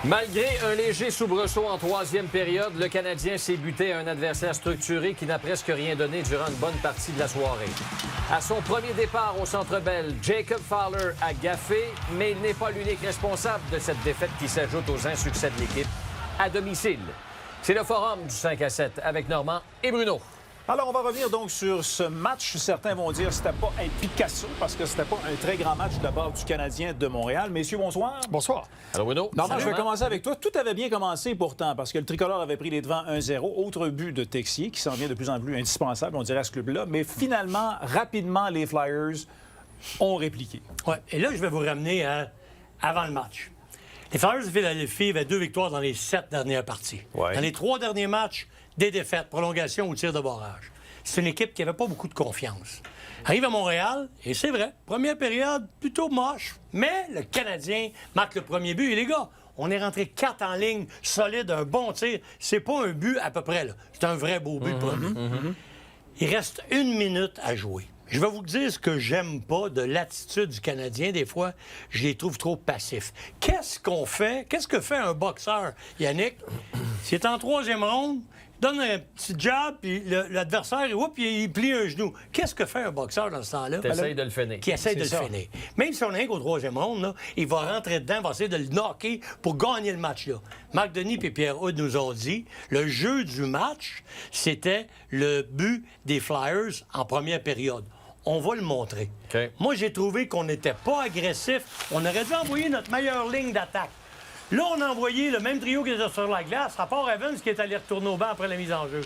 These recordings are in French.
Malgré un léger soubresaut en troisième période, le Canadien s'est buté à un adversaire structuré qui n'a presque rien donné durant une bonne partie de la soirée. À son premier départ au Centre Bell, Jacob Fowler a gaffé, mais il n'est pas l'unique responsable de cette défaite qui s'ajoute aux insuccès de l'équipe à domicile. C'est le forum du 5 à 7 avec Normand et Bruno. Alors, on va revenir donc sur ce match. Certains vont dire que c'était pas un Picasso parce que c'était pas un très grand match de la part du Canadien de Montréal. Messieurs, bonsoir. Bonsoir. Alors, Bruno. Normand, je vais commencer avec toi. Tout avait bien commencé pourtant parce que le tricolore avait pris les devants 1-0. Autre but de Texier qui s'en vient de plus en plus indispensable, on dirait, à ce club-là. Mais finalement, rapidement, les Flyers ont répliqué. Oui, et là, je vais vous ramener à avant le match. Les Flyers de Philadelphie avaient 2 victoires dans les 7 dernières parties. Ouais. Dans les 3 derniers matchs, des défaites, prolongation ou tir de barrage. C'est une équipe qui n'avait pas beaucoup de confiance. Arrive à Montréal, et c'est vrai, première période plutôt moche, mais le Canadien marque le premier but. Et les gars, on est rentré 4 en ligne, solide, un bon tir. C'est pas un but à peu près, là. C'est un vrai beau but, pas but. Il reste 1 minute à jouer. Je vais vous dire ce que j'aime pas de l'attitude du Canadien. Des fois, je les trouve trop passifs. Qu'est-ce qu'on fait? Qu'est-ce que fait un boxeur, Yannick? S'il est en troisième ronde, il donne un petit jab, puis l'adversaire, il plie un genou. Qu'est-ce que fait un boxeur dans ce temps-là? T'essayes de le finir. Qui essaie de le finir. Même si on est qu'au troisième ronde, là, il va rentrer dedans, il va essayer de le knocker pour gagner le match-là. Marc Denis et Pierre Houd nous ont dit, le jeu du match, c'était le but des Flyers en première période. On va le montrer. Okay. Moi, j'ai trouvé qu'on n'était pas agressif. On aurait dû envoyer notre meilleure ligne d'attaque. Là, on a envoyé le même trio qui était sur la glace, à part Evans qui est allé retourner au banc après la mise en jeu.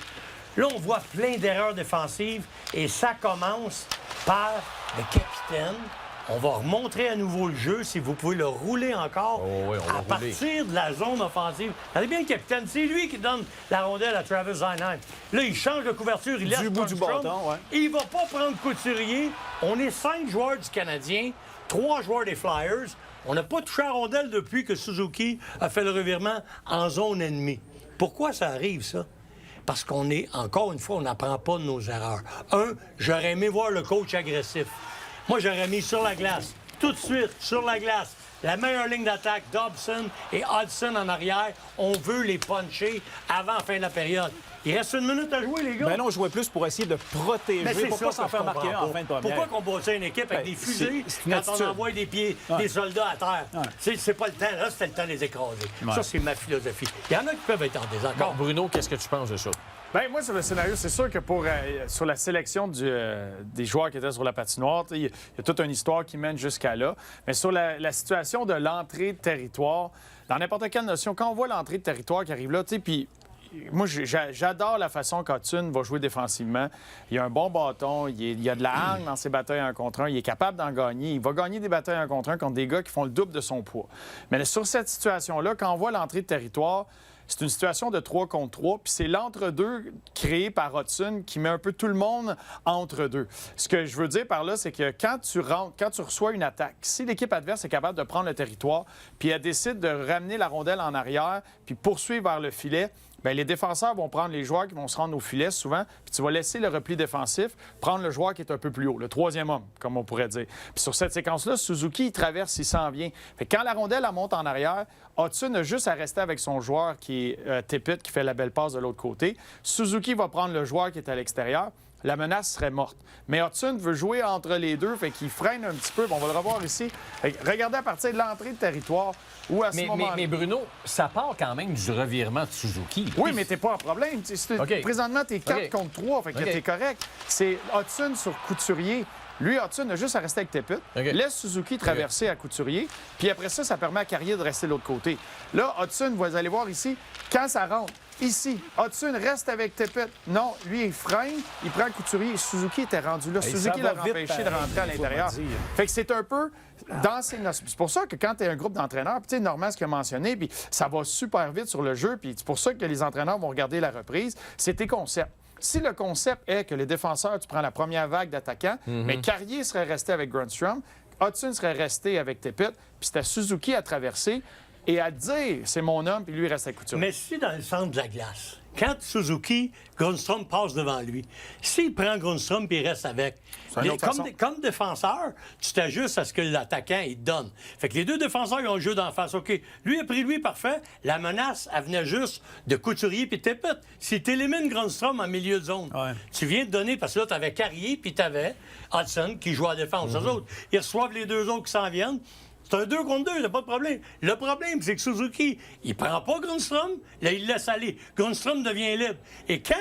Là, on voit plein d'erreurs défensives et ça commence par le capitaine. On va remontrer à nouveau le jeu, si vous pouvez le rouler encore, à partir de la zone offensive. Regardez bien le capitaine, c'est lui qui donne la rondelle à Travis Zainheim. Là, il change de couverture, il laisse Du bout du bâton, ouais. Il va pas prendre Couturier. On est 5 joueurs du Canadien, 3 joueurs des Flyers. On n'a pas touché à la rondelle depuis que Suzuki a fait le revirement en zone ennemie. Pourquoi ça arrive, ça? Parce qu'on est, encore une fois, on n'apprend pas de nos erreurs. J'aurais aimé voir le coach agressif. Moi, j'aurais mis sur la glace, tout de suite, sur la glace, la meilleure ligne d'attaque, Dobson et Hudson en arrière. On veut les puncher avant la fin de la période. Il reste 1 minute à jouer, les gars. Ben non, on jouait plus pour essayer de protéger, pour pas s'en faire marquer un en fin de première. Pourquoi qu'on bâtit une équipe avec des fusées quand on envoie des soldats à terre? Ouais. C'est pas le temps, là, c'était le temps de les écraser. Ouais. Ça, c'est ma philosophie. Il y en a qui peuvent être en désaccord. Bon, Bruno, qu'est-ce que tu penses de ça? Bien, moi, sur le scénario, c'est sûr que sur la sélection des joueurs qui étaient sur la patinoire, il y a toute une histoire qui mène jusqu'à là. Mais sur la situation de l'entrée de territoire, dans n'importe quelle notion, quand on voit l'entrée de territoire qui arrive là, tu sais, puis moi, j'adore la façon qu'Hudson va jouer défensivement. Il a un bon bâton, il a de la hargne dans ses batailles 1 contre 1, il est capable d'en gagner. Il va gagner des batailles 1 contre 1 contre des gars qui font le double de son poids. Mais sur cette situation-là, quand on voit l'entrée de territoire, c'est une situation de 3 contre 3, puis c'est l'entre-deux créé par Hudson qui met un peu tout le monde entre deux. Ce que je veux dire par là, c'est que quand tu reçois une attaque, si l'équipe adverse est capable de prendre le territoire, puis elle décide de ramener la rondelle en arrière, puis poursuivre vers le filet, bien, les défenseurs vont prendre les joueurs qui vont se rendre au filet souvent, puis tu vas laisser le repli défensif prendre le joueur qui est un peu plus haut, le troisième homme, comme on pourrait dire. Puis sur cette séquence-là, Suzuki, il traverse, il s'en vient. Fait que quand la rondelle elle monte en arrière, Hudson a juste à rester avec son joueur qui est Tippett, qui fait la belle passe de l'autre côté. Suzuki va prendre le joueur qui est à l'extérieur. La menace serait morte. Mais Hudson veut jouer entre les deux, fait qu'il freine un petit peu. On va le revoir ici. Regardez à partir de l'entrée de territoire où à ce moment-là... Mais Bruno, ça part quand même du revirement de Suzuki. Oui, mais t'es pas en problème. Présentement, t'es 4 contre 3, fait que t'es correct. C'est Hudson sur Couturier. Lui, Hudson a juste à rester avec Tippett. Laisse Suzuki traverser à Couturier. Puis après ça, ça permet à Carrier de rester de l'autre côté. Là, Hudson, vous allez voir ici, quand ça rentre, ici, Hudson reste avec Tippett. Non, lui, il freine, il prend Couturier. Suzuki était rendu là. Et Suzuki l'a empêché de rentrer à l'intérieur. Fait que c'est un peu dans ces notions. C'est pour ça que quand tu es un groupe d'entraîneurs, puis tu sais, Normand, ce qu'il a mentionné, puis ça va super vite sur le jeu, puis c'est pour ça que les entraîneurs vont regarder la reprise, c'est tes concepts. Si le concept est que les défenseurs, tu prends la première vague d'attaquants, mais Carrier serait resté avec Grundstrom, Hudson serait resté avec Tippett, puis c'était Suzuki à traverser et à dire c'est mon homme, puis lui il reste à Couturier. Mais si dans le centre de la glace, quand Suzuki, Grundstrom passe devant lui, s'il prend Grundstrom et il reste avec, une autre façon. comme défenseur, tu t'ajustes à ce que l'attaquant il te donne. Fait que les deux défenseurs, ils ont le jeu d'en face. OK, lui a pris lui, parfait. La menace, elle venait juste de Couturier puis Tippett. Si tu élimines Grundstrom en milieu de zone, Ouais. tu viens de donner, parce que là, tu avais Carrier puis tu avais Hudson qui joue à la défense. Eux autres, ils reçoivent les deux autres qui s'en viennent. C'est un 2 contre 2, il n'y a pas de problème. Le problème, c'est que Suzuki, il prend pas Grundstrom, là, il laisse aller. Grundstrom devient libre. Et quand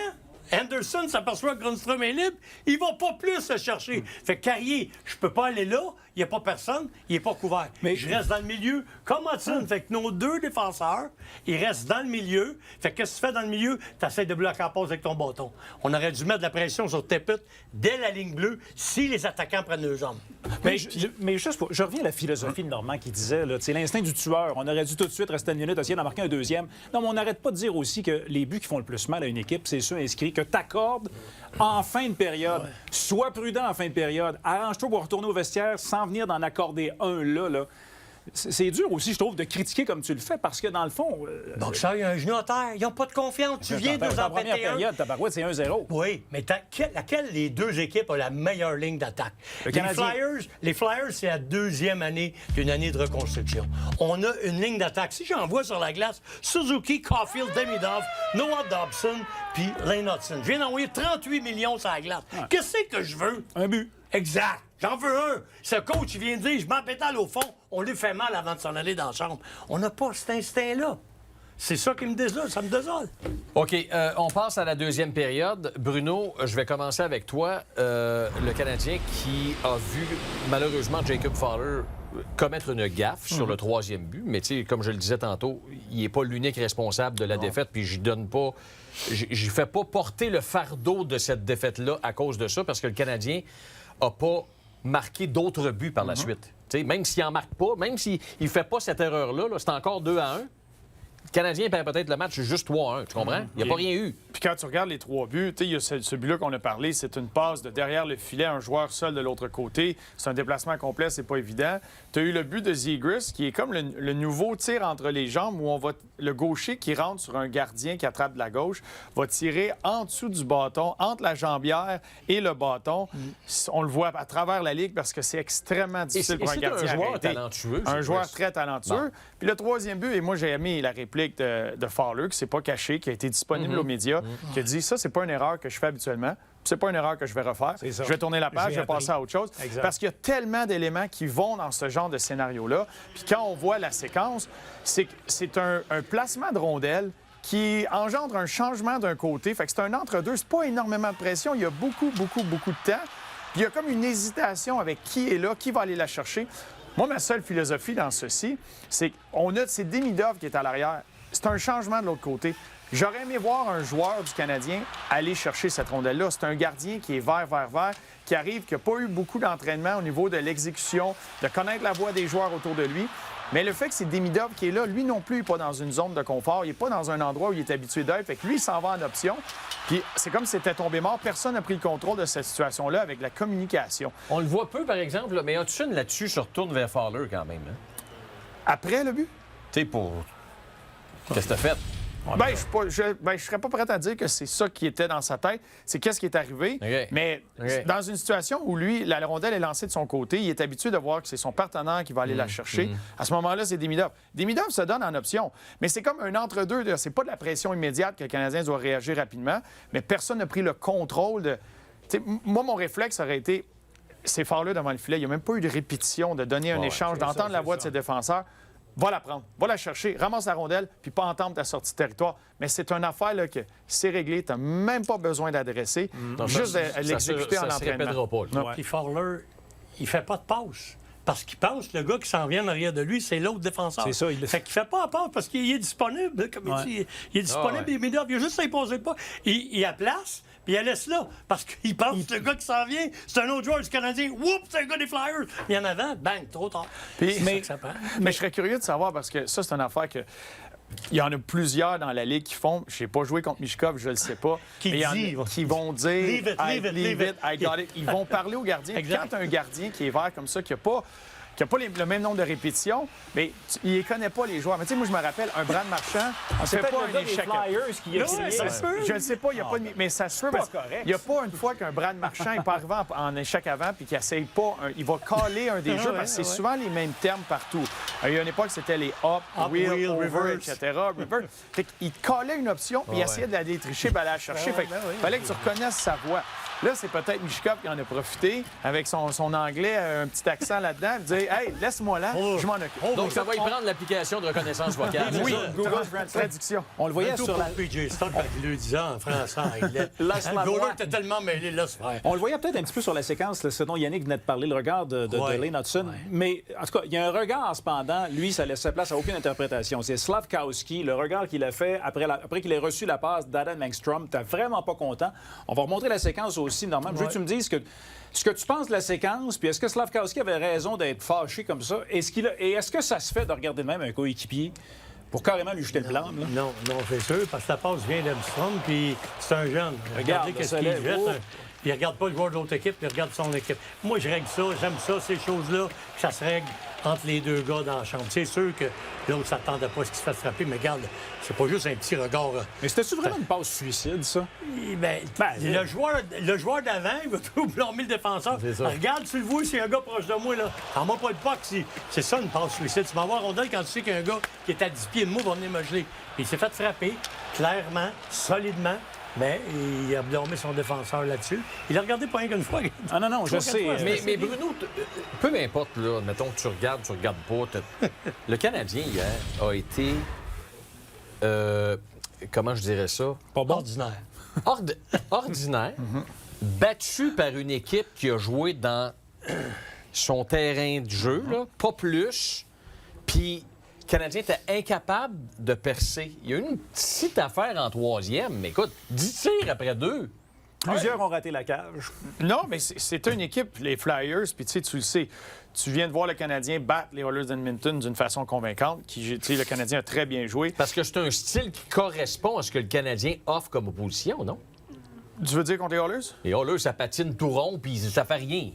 Anderson s'aperçoit que Grundstrom est libre, il va pas plus le chercher. Fait que Carrier, je peux pas aller là, il n'y a pas personne, il n'est pas couvert. Mais- Je reste dans le milieu, comme Hudson. Fait que nos deux défenseurs, ils restent dans le milieu. Fait que qu'est-ce que tu fais dans le milieu? Tu essaies de bloquer la passe avec ton bâton. On aurait dû mettre de la pression sur Tippett dès la ligne bleue si les attaquants prennent deux hommes. Mais juste je reviens à la philosophie de Normand qui disait, là, c'est l'instinct du tueur. On aurait dû tout de suite rester une minute, essayer d'en marquer un deuxième. Non, mais on n'arrête pas de dire aussi que les buts qui font le plus mal à une équipe, c'est ceux inscrits que tu accordes en fin de période. Sois prudent en fin de période. Arrange-toi pour retourner au vestiaire sans venir d'en accorder un là. C'est dur aussi, je trouve, de critiquer comme tu le fais, parce que dans le fond... Donc ça, il y a un genou à terre. Ils n'ont pas de confiance. Tu viens de nous en en première péter un. période, ta barouette, c'est 1-0. Oui, mais laquelle des deux équipes a la meilleure ligne d'attaque? Le Canadien. Les Flyers, c'est la deuxième année d'une année de reconstruction. On a une ligne d'attaque. Si j'envoie sur la glace Suzuki, Caulfield, Demidov, Noah Dobson, puis Lane Hudson, je viens d'envoyer 38 millions sur la glace. Qu'est-ce que je veux? Un but. Exact. J'en veux un. Ce coach, il vient de dire, je m'empétale au fond. On lui fait mal avant de s'en aller dans la chambre. On n'a pas cet instinct-là. C'est ça qui me désole, ça me désole. OK, on passe à la deuxième période. Bruno, je vais commencer avec toi. Le Canadien qui a vu, malheureusement, Jacob Fowler commettre une gaffe sur le troisième but. Mais tu sais, comme je le disais tantôt, il n'est pas l'unique responsable de la défaite, puis je donne pas... Je fais pas porter le fardeau de cette défaite-là à cause de ça, parce que le Canadien n'a pas marqué d'autres buts par la suite. T'sais, même s'il n'en marque pas, même s'il ne fait pas cette erreur-là, c'est encore 2-1. Le Canadien perd peut-être le match juste 3-1, tu comprends? Il n'y a pas rien eu. Puis quand tu regardes les 3 buts, il y a ce but-là qu'on a parlé, c'est une passe de derrière le filet, un joueur seul de l'autre côté. C'est un déplacement complet, c'est pas évident. Tu as eu le but de Zegras, qui est comme le nouveau tir entre les jambes, où on va le gaucher qui rentre sur un gardien qui attrape de la gauche, va tirer en dessous du bâton, entre la jambière et le bâton. On le voit à travers la ligue parce que c'est extrêmement difficile pour un gardien un joueur à arrêter. talentueux. Un joueur Zegras. très talentueux. Puis le troisième but, et moi j'ai aimé la réplique de Fowler, qui s'est pas caché, qui a été disponible aux médias, qui a dit ça, c'est pas une erreur que je fais habituellement. C'est pas une erreur que je vais refaire. C'est ça. Je vais tourner la page, J'ai je vais passer appris. à autre chose. Exact. Parce qu'il y a tellement d'éléments qui vont dans ce genre de scénario-là. Puis quand on voit la séquence, c'est un placement de rondelle qui engendre un changement d'un côté. Fait que c'est un entre-deux. C'est pas énormément de pression. Il y a beaucoup de temps. Puis il y a comme une hésitation avec qui est là, qui va aller la chercher. Moi, ma seule philosophie dans ceci, c'est c'est Demidov qui est à l'arrière. C'est un changement de l'autre côté. J'aurais aimé voir un joueur du Canadien aller chercher cette rondelle-là. C'est un gardien qui est vert, qui arrive, qui n'a pas eu beaucoup d'entraînement au niveau de l'exécution, de connaître la voix des joueurs autour de lui. Mais le fait que c'est Demidov qui est là, lui non plus, il n'est pas dans une zone de confort. Il n'est pas dans un endroit où il est habitué d'être. Fait que lui, il s'en va en option. Puis c'est comme si c'était tombé mort. Personne n'a pris le contrôle de cette situation-là avec la communication. On le voit peu, par exemple, là, mais Hudson, là-dessus, se retourne vers Fowler quand même. Hein? Après le but? Tu sais, pour... Qu'est-ce que t'as fait? Je serais pas prêt à dire que c'est ça qui était dans sa tête. C'est qu'est-ce qui est arrivé. OK. Mais OK. dans une situation où lui, la rondelle est lancée de son côté, il est habitué de voir que c'est son partenaire qui va aller la chercher. À ce moment-là, c'est Demidov. Demidov se donne en option. Mais c'est comme un entre-deux. C'est pas de la pression immédiate que le Canadien doit réagir rapidement, mais personne n'a pris le contrôle de... T'sais, moi, mon réflexe aurait été... C'est Fowler devant le filet. Il n'y a même pas eu de répétition, de donner un échange, d'entendre la voix de ses défenseurs. Va la prendre, va la chercher, ramasse la rondelle, puis pas entendre ta sortie de territoire. Mais c'est une affaire là, que c'est réglé, tu n'as même pas besoin d'adresser, juste de l'exécuter en Ça se répétera entraînement. pas. là. Puis Fowler, il fait pas de passe. Parce qu'il pense que le gars qui s'en vient en arrière de lui, c'est l'autre défenseur. C'est ça, il le fait qu'il fait pas la passe parce qu'il est disponible. Comme il dit, il est disponible, ouais. il a juste à y poser le pas. Il la place, puis il la laisse là. Parce qu'il pense que le gars qui s'en vient, c'est un autre joueur du Canadien. Oups, c'est un gars des Flyers. Mais en avant, bang, trop tard. Puis- C'est ça mais- que ça prend. Mais je serais curieux de savoir, parce que ça, c'est une affaire que... Il y en a plusieurs dans la Ligue qui font... Je n'ai pas joué contre Michkov, je ne le sais pas. Qui mais il y en a dit, qui vont dire... Leave it, I- leave it, leave leave it, I got it. Ils vont parler au gardien. Exact. Quand un gardien qui est vert comme ça, qui n'a pas qui n'a pas le même nombre de répétitions, mais il ne connaît pas les joueurs. Mais tu sais, moi, je me rappelle, un Brad Marchand, C'est fait peut-être pas le gars un des échec. Flyers qui a Non, essayé. ça se peut. Je ne sais pas, il n'y a pas de... Mais ça se peut, parce qu'il n'y a pas une fois qu'un Brad Marchand n'est pas arrivé en échec avant puis qu'il n'essaye pas... Il va caler un des jeux, parce que c'est souvent les mêmes termes partout. Il y a une époque, c'était les up, wheel, over, reverse. etc. Reverse. Fait qu'il calait une option, puis il essayait de la détricher, puis aller la chercher. Fait qu'il fallait que tu reconnaisses sa voix. Là, c'est peut-être Michkov qui en a profité avec son anglais, un petit accent là-dedans, et dire « Hey, laisse-moi là, je m'en occupe. » Donc, ça va y prendre l'application de reconnaissance vocale. Oui, c'est ça? Google Traduction. On le voyait Tout sur pour la... PJ Stock, quand il le disait en français, anglais. Laisse-moi Le goaler voir. était tellement mêlé, laisse faire. On le voyait peut-être un petit peu sur la séquence, là, ce dont Yannick venait de parler, le regard de Lane Hudson. Mais en tout cas, il y a un regard, cependant, lui, ça laisse place à aucune interprétation. C'est Slavkowski, le regard qu'il a fait après qu'il ait reçu la passe d'Adam Engstrom. T'es vraiment pas content. On va remontrer la séquence aussi, Normand. Je veux que tu me dises ce que tu penses de la séquence, puis est-ce que Slavkowski avait raison d'être fâché comme ça? Et est-ce que ça se fait de regarder de même un coéquipier pour carrément lui jeter le blanc? Là? Non, c'est sûr, parce que la passe vient d'Armstrong, puis c'est un jeune. Regardez qu'est-ce qu'il lève. jette. Oh. Il regarde pas le joueur de l'autre équipe, il regarde son équipe. Moi, je règle ça, j'aime ça, ces choses-là, que ça se règle entre les deux gars dans la chambre. C'est sûr que l'autre s'attendait pas à ce qu'il se fasse frapper, mais regarde, c'est pas juste un petit regard. Mais c'était-tu vraiment une passe suicide, ça? Le joueur d'avant, il va tout blâmer le défenseur. Regarde, tu le vois, c'est un gars proche de moi, là. En moi pas le puck, c'est ça une passe suicide. Tu vas voir rondelle quand tu sais qu'un gars qui est à 10 pieds de moi va venir me geler. Puis il s'est fait frapper, clairement, solidement. Mais il a blâmé son défenseur là-dessus. Il a regardé pas rien qu'une fois. Ah non, je sais. Mais Bruno, peu importe, là, mettons que tu regardes pas. Le Canadien, hier, a été... comment je dirais ça? Pas bon. Ordinaire. Ordinaire, battu par une équipe qui a joué dans son terrain de jeu, là, pas plus. Puis le Canadien était incapable de percer. Il y a eu une petite affaire en troisième, mais écoute, 10 tirs après 2. Plusieurs ont raté la cage. Non, mais c'est une équipe, les Flyers, puis tu le sais. Tu viens de voir le Canadien battre les Oilers d'Edmonton d'une façon convaincante. Le Canadien a très bien joué. Parce que c'est un style qui correspond à ce que le Canadien offre comme opposition, non? Tu veux dire contre les Oilers? Les Oilers, ça patine tout rond, puis ça fait rien.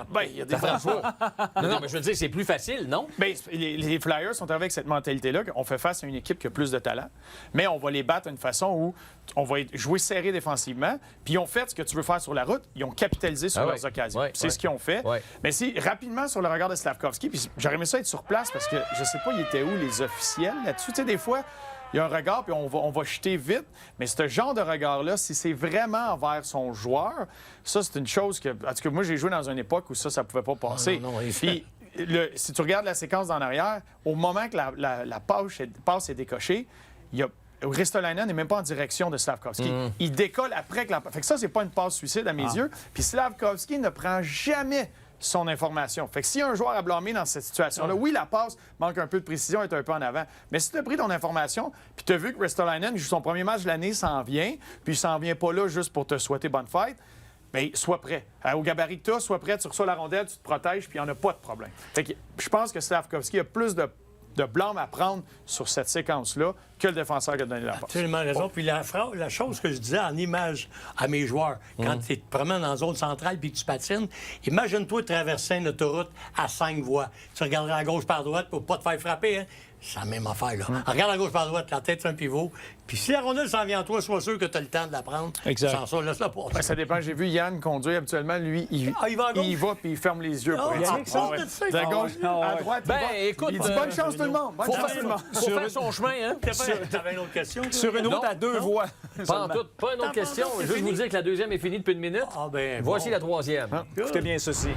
Ben, il y a des Ça frappe pas. Non, mais je veux dire, c'est plus facile, non? Bien, les Flyers sont arrivés avec cette mentalité-là qu'on fait face à une équipe qui a plus de talent, mais on va les battre d'une façon où on va jouer serré défensivement, puis ils ont fait ce que tu veux faire sur la route, ils ont capitalisé sur leurs occasions. C'est ce qu'ils ont fait. Mais si, rapidement, sur le regard de Slavkovski, puis j'aurais aimé ça être sur place parce que je sais pas, il était où les officiels là-dessus. Tu sais, des fois... Il y a un regard, puis on va jeter vite. Mais ce genre de regard-là, si c'est vraiment envers son joueur, ça, c'est une chose que... En tout cas, moi, j'ai joué dans une époque où ça pouvait pas passer. Puis, si tu regardes la séquence en arrière, au moment que la passe est décochée, il y a... Ristolainen n'est même pas en direction de Slavkovski. Il décolle après que la... Fait que ça, c'est pas une passe suicide à mes yeux. Puis Slavkovski ne prend jamais son information. Fait que s'il y a un joueur à blâmer dans cette situation-là, oui, la passe manque un peu de précision, est un peu en avant. Mais si tu as pris ton information, puis tu as vu que Ristolainen joue son premier match de l'année, s'en vient, puis il s'en vient pas là juste pour te souhaiter bonne fête, bien, sois prêt. Au gabarit que tu as, sois prêt, tu reçois la rondelle, tu te protèges, puis il n'y en a pas de problème. Fait que je pense que Slavkovski a plus de blâme à prendre sur cette séquence-là que le défenseur qui a donné la passe. Absolument raison. Puis la chose que je disais en image à mes joueurs, quand tu te promènes dans la zone centrale puis que tu patines, imagine-toi traverser une autoroute à 5 voies. Tu regarderas à gauche par droite pour pas te faire frapper, hein? C'est la même affaire, là. Regarde à gauche par droite, la tête sur un pivot. Puis si la rondelle s'en vient en toi, sois sûr que tu as le temps de la prendre. Exact. Sans ça, laisse-la passer. Ben, ça dépend. J'ai vu Yann conduire habituellement. Lui, il va puis il ferme les yeux. Pour Yannick, être sûr. ça, De gauche à droite, il va. Écoute, Il dit bonne chance tout le monde. Bonne chance tout le monde. faut faire son chemin, hein? T'avais une autre question? toi? Sur une route à 2 voies. Pas en tout, pas une autre question. Je veux vous dire que la deuxième est finie depuis une minute. Ah, ben, Voici bon. la troisième. Écoutez bien ceci.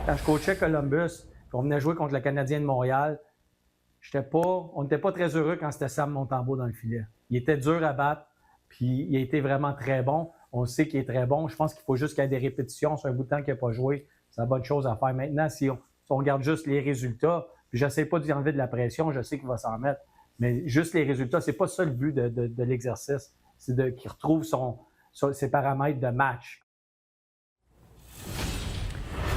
Quand je coachais Columbus, on venait jouer contre le Canadien de Montréal, on n'était pas très heureux quand c'était Sam Montembeault dans le filet. Il était dur à battre, puis il a été vraiment très bon. On sait qu'il est très bon. Je pense qu'il faut juste qu'il y ait des répétitions. C'est un bout de temps qu'il n'a pas joué. C'est la bonne chose à faire. Maintenant, si on regarde juste les résultats, puis j'essaie pas de lui enlever de la pression, je sais qu'il va s'en mettre, mais juste les résultats, c'est pas ça le but de l'exercice. C'est qu'il retrouve ses paramètres de match.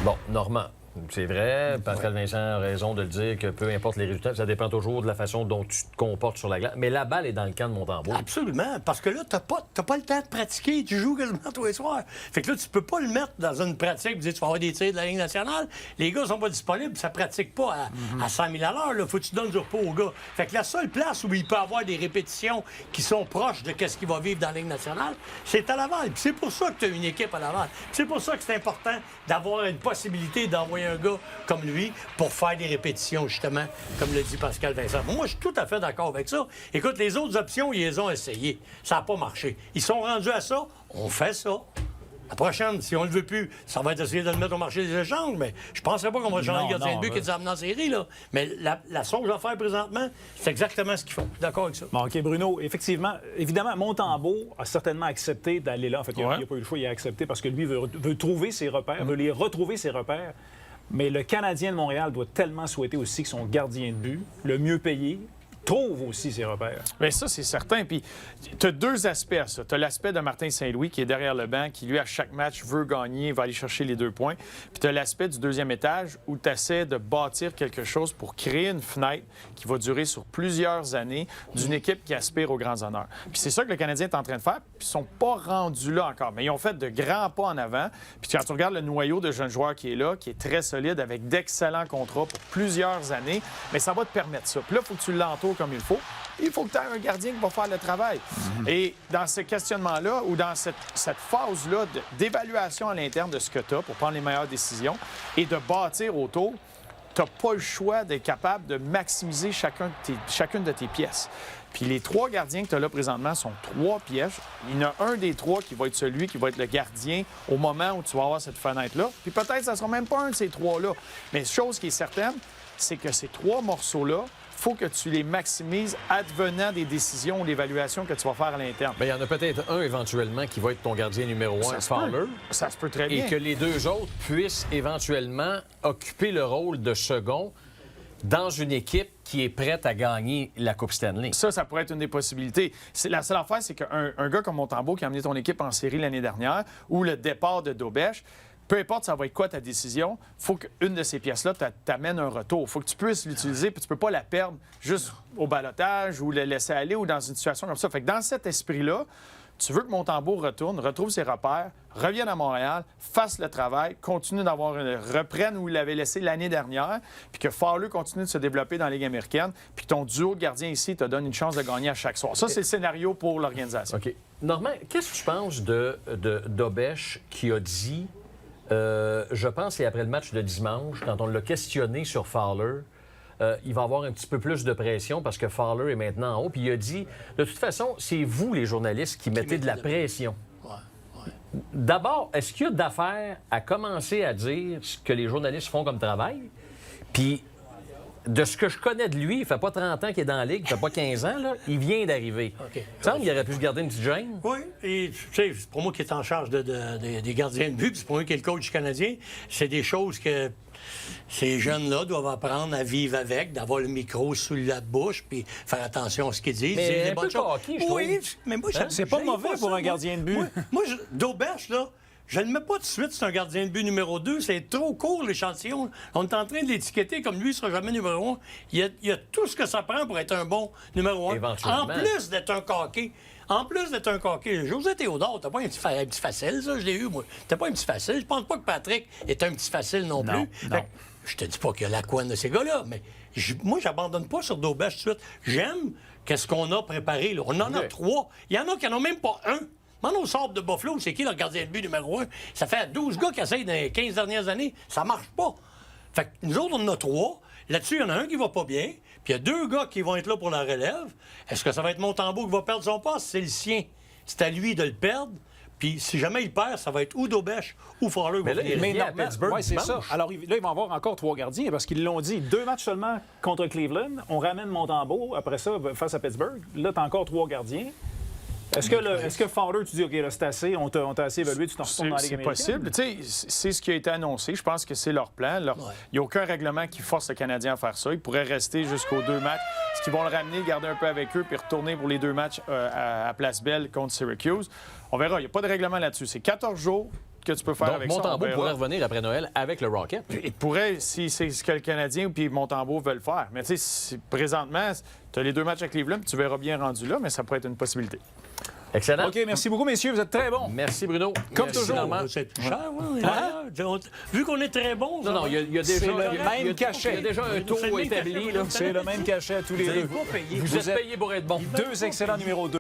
Bon, Normand, C'est vrai, Pascal Vincent a raison de le dire que peu importe les résultats, ça dépend toujours de la façon dont tu te comportes sur la glace. Mais la balle est dans le camp de Montembeault. Absolument, parce que là, t'as pas le temps de pratiquer. Tu joues quasiment tous les soirs. Fait que là, tu peux pas le mettre dans une pratique et dire tu vas avoir des tirs de la Ligue nationale. Les gars sont pas disponibles, ça pratique pas à 100 000 à l'heure. Là, faut que tu donnes du repos aux gars. Fait que la seule place où il peut avoir des répétitions qui sont proches de ce qu'il va vivre dans la Ligue nationale, c'est à Laval. Puis c'est pour ça que tu as une équipe à Laval. Puis c'est pour ça que c'est important d'avoir une possibilité d'envoyer un gars comme lui pour faire des répétitions, justement, comme le dit Pascal Vincent. Moi, je suis tout à fait d'accord avec ça. Écoute, les autres options, ils les ont essayées. Ça n'a pas marché. Ils sont rendus à ça, on fait ça. La prochaine, si on ne le veut plus, ça va être d'essayer de le mettre au marché des échanges, mais je ne penserais pas qu'on va changer le gardien de but qui est amené en série, là. Mais la songe à faire présentement, c'est exactement ce qu'ils font. Je suis d'accord avec ça. Bon, OK, Bruno, effectivement, évidemment, Montembeault a certainement accepté d'aller là. En fait, il n'a pas eu le choix, il a accepté parce que lui veut trouver ses repères, veut les retrouver ses repères. Mais le Canadien de Montréal doit tellement souhaiter aussi que son gardien de but, le mieux payé, trouve aussi ses repères. Bien, ça, c'est certain. Puis, tu as deux aspects à ça. Tu as l'aspect de Martin Saint-Louis qui est derrière le banc, qui, lui, à chaque match, veut gagner, va aller chercher les 2 points. Puis, tu as l'aspect du deuxième étage où tu essaies de bâtir quelque chose pour créer une fenêtre qui va durer sur plusieurs années d'une équipe qui aspire aux grands honneurs. Puis, c'est ça que le Canadien est en train de faire. Puis, ils sont pas rendus là encore. Mais ils ont fait de grands pas en avant. Puis, quand tu regardes le noyau de jeunes joueurs qui est là, qui est très solide, avec d'excellents contrats pour plusieurs années, mais ça va te permettre ça. Puis là, il faut que tu l'entoures comme il faut. Il faut que tu aies un gardien qui va faire le travail. Et dans ce questionnement-là, ou dans cette phase-là d'évaluation à l'interne de ce que tu as pour prendre les meilleures décisions et de bâtir autour, tu n'as pas le choix d'être capable de maximiser chacune de tes pièces. Puis les 3 gardiens que tu as là présentement sont 3 pièges. Il y en a un des 3 qui va être celui qui va être le gardien au moment où tu vas avoir cette fenêtre-là. Puis peut-être que ça ne sera même pas un de ces 3-là. Mais chose qui est certaine, c'est que ces 3 morceaux-là, il faut que tu les maximises advenant des décisions ou l'évaluation que tu vas faire à l'interne. Bien, il y en a peut-être un éventuellement qui va être ton gardien numéro 1, Fowler. Ça se peut très bien. Et que les 2 autres puissent éventuellement occuper le rôle de second dans une équipe qui est prête à gagner la Coupe Stanley. Ça pourrait être une des possibilités. La seule affaire, c'est qu'un gars comme Montembeault qui a amené ton équipe en série l'année dernière, ou le départ de Dobèche, peu importe ça va être quoi ta décision, il faut qu'une de ces pièces-là t'amène un retour. Il faut que tu puisses l'utiliser, puis tu peux pas la perdre juste au balotage ou le laisser aller ou dans une situation comme ça. Fait que dans cet esprit-là, tu veux que Montembeault retrouve ses repères, revienne à Montréal, fasse le travail, continue reprenne où il l'avait laissé l'année dernière, puis que Fowler continue de se développer dans la Ligue américaine, puis que ton duo de gardiens ici te donne une chance de gagner à chaque soir. Ça, c'est le scénario pour l'organisation. OK. Normand, qu'est-ce que tu penses de Dobèche qui a dit... je pense que c'est après le match de dimanche, quand on l'a questionné sur Fowler, il va avoir un petit peu plus de pression parce que Fowler est maintenant en haut. Puis il a dit, de toute façon, c'est vous, les journalistes, qui mettez de la pression. D'abord, est-ce qu'il y a d'affaires à commencer à dire ce que les journalistes font comme travail? Puis, de ce que je connais de lui, il fait pas 30 ans qu'il est dans la Ligue, il fait pas 15 ans, là, il vient d'arriver. Il semble qu'il aurait pu se garder une petite gêne. Oui, et tu sais, c'est pour moi qui est en charge des gardiens de but, puis c'est pour moi qui est le coach canadien. C'est des choses que ces jeunes-là doivent apprendre à vivre avec, d'avoir le micro sous la bouche, puis faire attention à ce qu'ils disent. Mais c'est un peu coquille, je oui, trouve. mais moi, C'est pas mauvais pour un gardien de but. Moi, Dobèche, là, je ne le mets pas tout de suite, c'est un gardien de but numéro 2. C'est trop court, l'échantillon. On est en train de l'étiqueter comme lui, il ne sera jamais numéro 1. Il y a tout ce que ça prend pour être un bon numéro 1. Éventuellement. En plus d'être un coquet. En plus d'être un coquet. José Théodore, t'as pas un petit facile, ça, je l'ai eu, moi. T'as pas un petit facile. Je pense pas que Patrick est un petit facile non plus. Non. Je te dis pas qu'il y a la couenne de ces gars-là, mais moi, j'abandonne pas sur Dobèche tout de suite. J'aime qu'est-ce qu'on a préparé, là. On en a 3. Il y en a qui n'en ont même pas un. Maintenant, au sort de Buffalo, c'est qui le gardien de but numéro 1? Ça fait 12 gars qui essayent dans les 15 dernières années. Ça marche pas. Fait que nous autres, on en a 3. Là-dessus, il y en a un qui va pas bien. Puis il y a 2 gars qui vont être là pour la relève. Est-ce que ça va être Montembeault qui va perdre son poste? C'est le sien. C'est à lui de le perdre. Puis si jamais il perd, ça va être ou Dobèche ou Fowler. Mais là, il revient à normalement, Pittsburgh ouais, c'est dimanche. ça. Alors là, ils vont avoir encore 3 gardiens parce qu'ils l'ont dit. 2 matchs seulement contre Cleveland. On ramène Montembeault. Après ça, face à Pittsburgh. Là, tu as encore 3 gardiens. Est-ce que Fowler, tu dis, OK, là, c'est assez, on t'a assez évalué, tu t'en retournes dans la Ligue américaine? C'est possible. Tu sais, c'est ce qui a été annoncé. Je pense que c'est leur plan. Il n'y a aucun règlement qui force le Canadien à faire ça. Ils pourraient rester jusqu'aux 2 matchs. Est-ce qu'ils vont le ramener, garder un peu avec eux, puis retourner pour les 2 matchs à Place Belle contre Syracuse? On verra. Il n'y a pas de règlement là-dessus. C'est 14 jours que tu peux faire Donc, avec ça. on Montembeault verra. pourrait revenir après Noël avec le Rocket. Il pourrait, si c'est ce que le Canadien puis Montembeault veulent faire. Mais tu sais, présentement, tu as les 2 matchs avec Cleveland, puis tu verras bien rendu là, mais ça pourrait être une possibilité. Excellent. OK, merci beaucoup, messieurs. Vous êtes très bons. Merci, Bruno. Comme Merci, toujours. Normand. Ça va être plus cher, oui. Vu qu'on est très bons. Non, non, il y a déjà C'est le il y a- même cachet. Il y a déjà un taux C'est le même établi. cachet, là. C'est le même cachet à tous les deux. Vous êtes payés pour être bon. 2 excellents numéro 2.